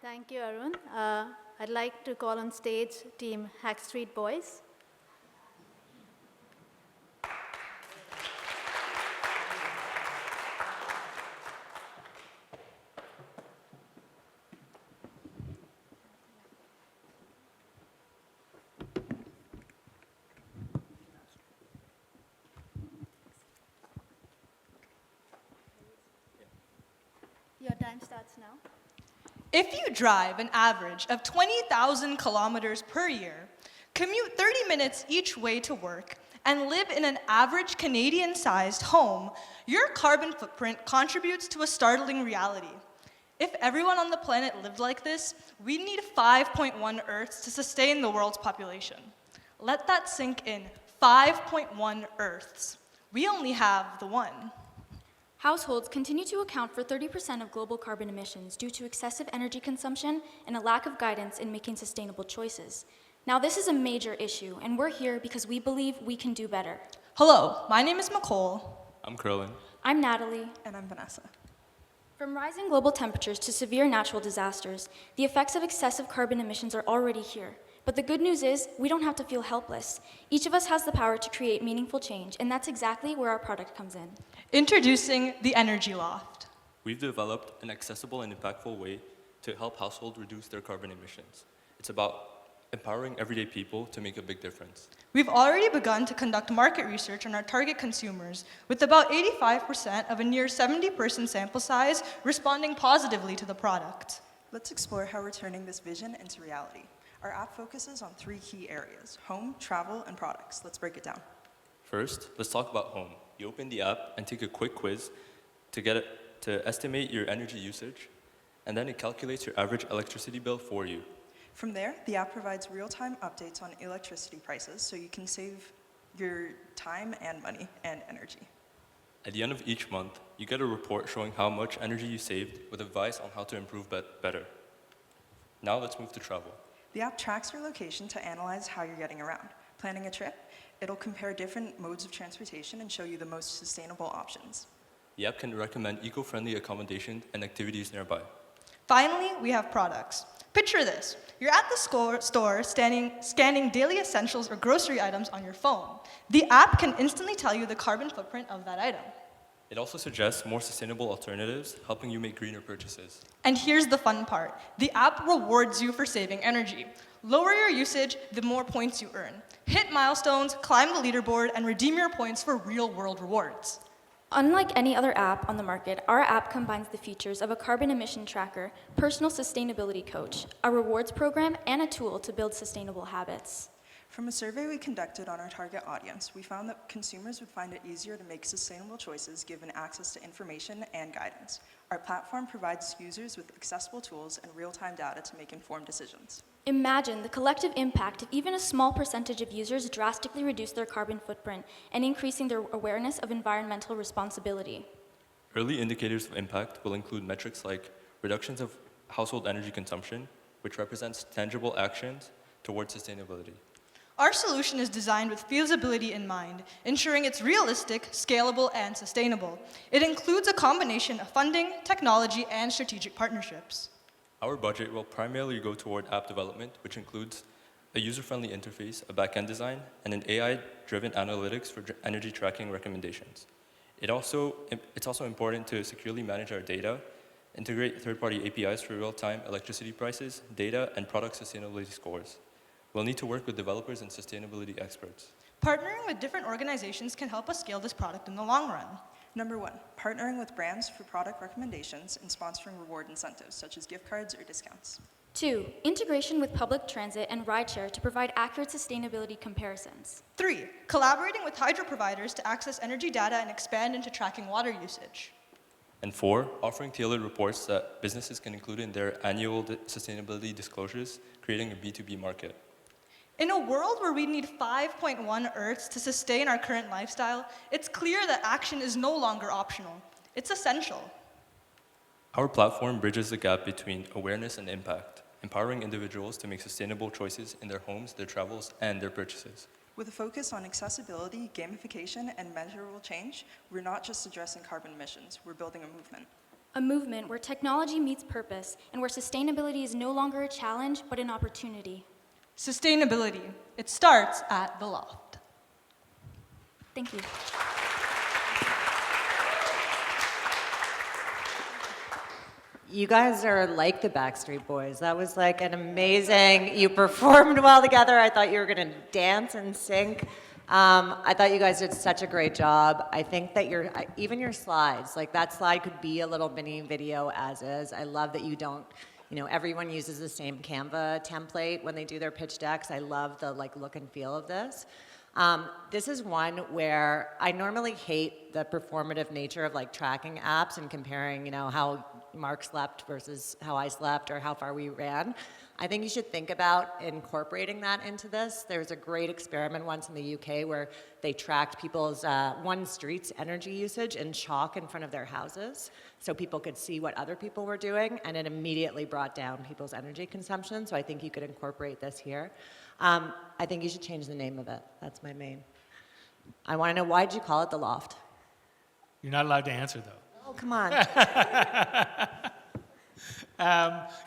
Thank you, Arun. I'd like to call on stage Team Hack Street Boys. Your time starts now. If you drive an average of 20,000 kilometers per year, commute 30 minutes each way to work, and live in an average Canadian-sized home, your carbon footprint contributes to a startling reality. If everyone on the planet lived like this, we'd need 5.1 Earths to sustain the world's population. Let that sink in. 5.1 Earths. We only have the one. Households continue to account for 30% of global carbon emissions due to excessive energy consumption and a lack of guidance in making sustainable choices. Now, this is a major issue, and we're here because we believe we can do better. Hello, my name is McCole. I'm Curlin. I'm Natalie. And I'm Vanessa. From rising global temperatures to severe natural disasters, the effects of excessive carbon emissions are already here. But the good news is, we don't have to feel helpless. Each of us has the power to create meaningful change, and that's exactly where our product comes in. Introducing the Energy Loft. We've developed an accessible and impactful way to help households reduce their carbon emissions. It's about empowering everyday people to make a big difference. We've already begun to conduct market research on our target consumers, with about 85% of a near 70-person sample size responding positively to the product. Let's explore how we're turning this vision into reality. Our app focuses on 3 key areas: home, travel, and products. Let's break it down. First, let's talk about home. You open the app and take a quick quiz to estimate your energy usage, and then it calculates your average electricity bill for you. From there, the app provides real-time updates on electricity prices so you can save your time and money and energy. At the end of each month, you get a report showing how much energy you saved with advice on how to improve better. Now let's move to travel. The app tracks your location to analyze how you're getting around. Planning a trip, it'll compare different modes of transportation and show you the most sustainable options. The app can recommend eco-friendly accommodations and activities nearby. Finally, we have products. Picture this. You're at the store scanning daily essentials or grocery items on your phone. The app can instantly tell you the carbon footprint of that item. It also suggests more sustainable alternatives, helping you make greener purchases. And here's the fun part. The app rewards you for saving energy. Lower your usage, the more points you earn. Hit milestones, climb the leaderboard, and redeem your points for real-world rewards. Unlike any other app on the market, our app combines the features of a carbon emission tracker, personal sustainability coach, a rewards program, and a tool to build sustainable habits. From a survey we conducted on our target audience, we found that consumers would find it easier to make sustainable choices given access to information and guidance. Our platform provides users with accessible tools and real-time data to make informed decisions. Imagine the collective impact if even a small percentage of users drastically reduce their carbon footprint and increasing their awareness of environmental responsibility. Early indicators of impact will include metrics like reductions of household energy consumption, which represents tangible actions towards sustainability. Our solution is designed with feasibility in mind, ensuring it's realistic, scalable, and sustainable. It includes a combination of funding, technology, and strategic partnerships. Our budget will primarily go toward app development, which includes a user-friendly interface, a back-end design, and an AI-driven analytics for energy tracking recommendations. It's also important to securely manage our data, integrate third-party APIs for real-time electricity prices, data, and product sustainability scores. We'll need to work with developers and sustainability experts. Partnering with different organizations can help us scale this product in the long run. Number 1, partnering with brands for product recommendations and sponsoring reward incentives, such as gift cards or discounts. 2, integration with public transit and rideshare to provide accurate sustainability comparisons. 3, collaborating with hydro providers to access energy data and expand into tracking water usage. And 4, offering tailored reports that businesses can include in their annual sustainability disclosures, creating a B2B market. In a world where we need 5.1 Earths to sustain our current lifestyle, it's clear that action is no longer optional. It's essential. Our platform bridges the gap between awareness and impact, empowering individuals to make sustainable choices in their homes, their travels, and their purchases. With a focus on accessibility, gamification, and measurable change, we're not just addressing carbon emissions, we're building a movement. a movement where technology meets purpose and where sustainability is no longer a challenge but an opportunity. Sustainability. It starts at the Loft. Thank you. You guys are like the Backstreet Boys. That was like an amazing, you performed well together. I thought you were gonna dance and sync. I thought you guys did such a great job. I think that even your slides, like that slide could be a little mini video as is. I love that you don't, everyone uses the same Canva template when they do their pitch decks. I love the look and feel of this. This is one where I normally hate the performative nature of tracking apps and comparing, how Mark slept versus how I slept or how far we ran. I think you should think about incorporating that into this. There was a great experiment once in the UK where they tracked people's one street's energy usage in chalk in front of their houses so people could see what other people were doing, and it immediately brought down people's energy consumption. So I think you could incorporate this here. I think you should change the name of it. That's my main. I want to know, why did you call it the Loft? You're not allowed to answer, though. Oh, come on.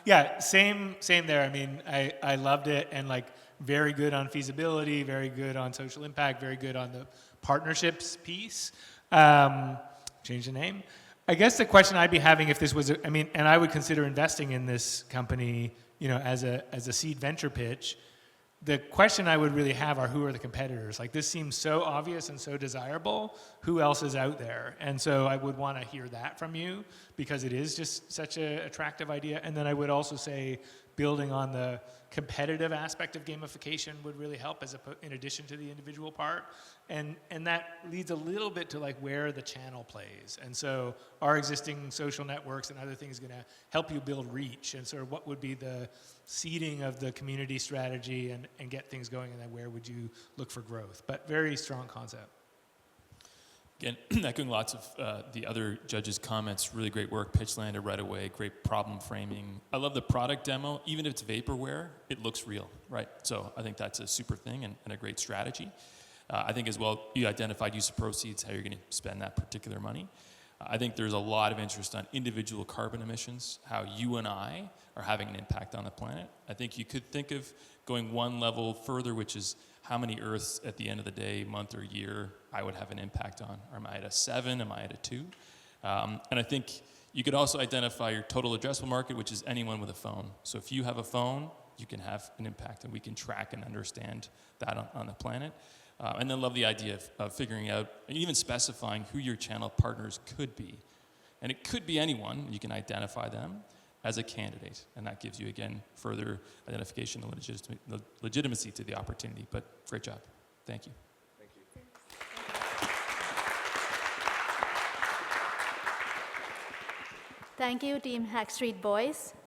Yeah, same there. I mean, I loved it, and very good on feasibility, very good on social impact, very good on the partnerships piece. Change the name. I guess the question I'd be having if this was, and I would consider investing in this company, as a seed venture pitch. The question I would really have are, who are the competitors? This seems so obvious and so desirable. Who else is out there? And so I would want to hear that from you, because it is just such an attractive idea. And then I would also say building on the competitive aspect of gamification would really help in addition to the individual part. And that leads a little bit to where the channel plays. And so our existing social networks and other things are going to help you build reach, and sort of what would be the seeding of the community strategy and get things going, and then where would you look for growth. But very strong concept. Again, echoing lots of the other judges' comments, really great work, pitch landed right away, great problem framing. I love the product demo. Even if it's vaporware, it looks real, right? So I think that's a super thing and a great strategy. I think as well, you identified use of proceeds, how you're going to spend that particular money. I think there's a lot of interest on individual carbon emissions, how you and I are having an impact on the planet. I think you could think of going one level further, which is how many Earths at the end of the day, month or year, I would have an impact on. Am I at a 7? Am I at a 2? And I think you could also identify your total addressable market, which is anyone with a phone. So if you have a phone, you can have an impact, and we can track and understand that on the planet. And then love the idea of figuring out and even specifying who your channel partners could be. And it could be anyone. You can identify them as a candidate. And that gives you, again, further identification and legitimacy to the opportunity. But great job. Thank you. Thank you, Team Hack Street Boys.